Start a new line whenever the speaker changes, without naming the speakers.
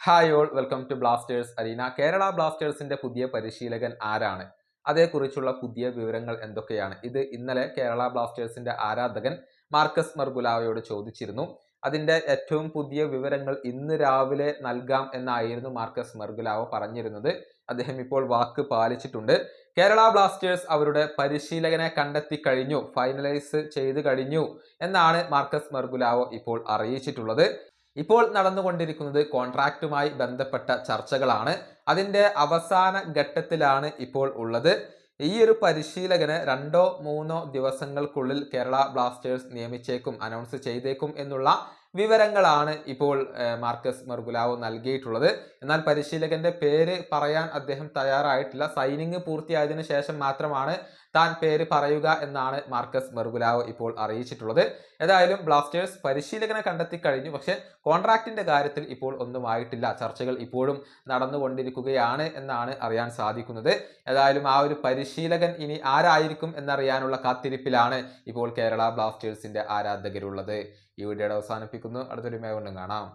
Hi all welcome to blasters arena. Kerala ബ്ലാസ്റ്റേഴ്സിന്റെ പുതിയ പരിശീലകൻ ആരാണ്? അതേക്കുറിച്ചുള്ള പുതിയ വിവരങ്ങൾ എന്തൊക്കെയാണ്? ഇത് ഇന്നലെ കേരള ബ്ലാസ്റ്റേഴ്സിന്റെ ആരാധകൻ മാർക്കസ് മർഗുലാവയോട് ചോദിച്ചിരുന്നു. അതിന്റെ ഏറ്റവും പുതിയ വിവരങ്ങൾ ഇന്ന് രാവിലെ നൽകാം എന്നായിരുന്നു മാർക്കസ് മർഗുലാവ പറഞ്ഞിരുന്നത്. അദ്ദേഹം ഇപ്പോൾ വാക്ക് പാലിച്ചിട്ടുണ്ട്. കേരള ബ്ലാസ്റ്റേഴ്സ് അവരുടെ പരിശീലകനെ കണ്ടെത്തി കഴിഞ്ഞു, ഫൈനലൈസ് ചെയ്ത് കഴിഞ്ഞു എന്നാണ് മാർക്കസ് മർഗുലാവോ ഇപ്പോൾ അറിയിച്ചിട്ടുള്ളത്. ഇപ്പോൾ നടന്നുകൊണ്ടിരിക്കുന്നത് കോൺട്രാക്റ്റുമായി ബന്ധപ്പെട്ട ചർച്ചകളാണ്. അതിന്റെ അവസാന ഘട്ടത്തിലാണ് ഇപ്പോൾ ഉള്ളത്. ഈ ഒരു പരിശീലകന് 2-3 ദിവസങ്ങൾക്കുള്ളിൽ കേരള ബ്ലാസ്റ്റേഴ്സ് നിയമിച്ചേക്കും, അനൗൺസ് ചെയ്തേക്കും എന്നുള്ള വിവരങ്ങളാണ് ഇപ്പോൾ മാർക്കസ് മർഗുലാവോ നൽകിയിട്ടുള്ളത്. എന്നാൽ പരിശീലകന്റെ പേര് പറയാൻ അദ്ദേഹം തയ്യാറായിട്ടില്ല. സൈനിങ് പൂർത്തിയായതിനു ശേഷം മാത്രമാണ് താൻ പേര് പറയുക എന്നാണ് മാർക്കസ് മർഗുലാവോ ഇപ്പോൾ അറിയിച്ചിട്ടുള്ളത്. ഏതായാലും ബ്ലാസ്റ്റേഴ്സ് പരിശീലകനെ കണ്ടെത്തി കഴിഞ്ഞു. പക്ഷെ കോൺട്രാക്റ്റിന്റെ കാര്യത്തിൽ ഇപ്പോൾ ഒന്നും ആയിട്ടില്ല. ചർച്ചകൾ ഇപ്പോഴും നടന്നുകൊണ്ടിരിക്കുകയാണ് എന്നാണ് അറിയാൻ സാധിക്കുന്നത്. ഏതായാലും ആ ഒരു പരിശീലകൻ ഇനി ആരായിരിക്കും എന്നറിയാനുള്ള കാത്തിരിപ്പിലാണ് ഇപ്പോൾ കേരള ബ്ലാസ്റ്റേഴ്സിന്റെ ആരാധകരുള്ളത്. ഈ വീഡിയോയുടെ അവസാനിപ്പിക്കുന്നു. അടുത്തൊരു വീഡിയോയിൽ കാണാം.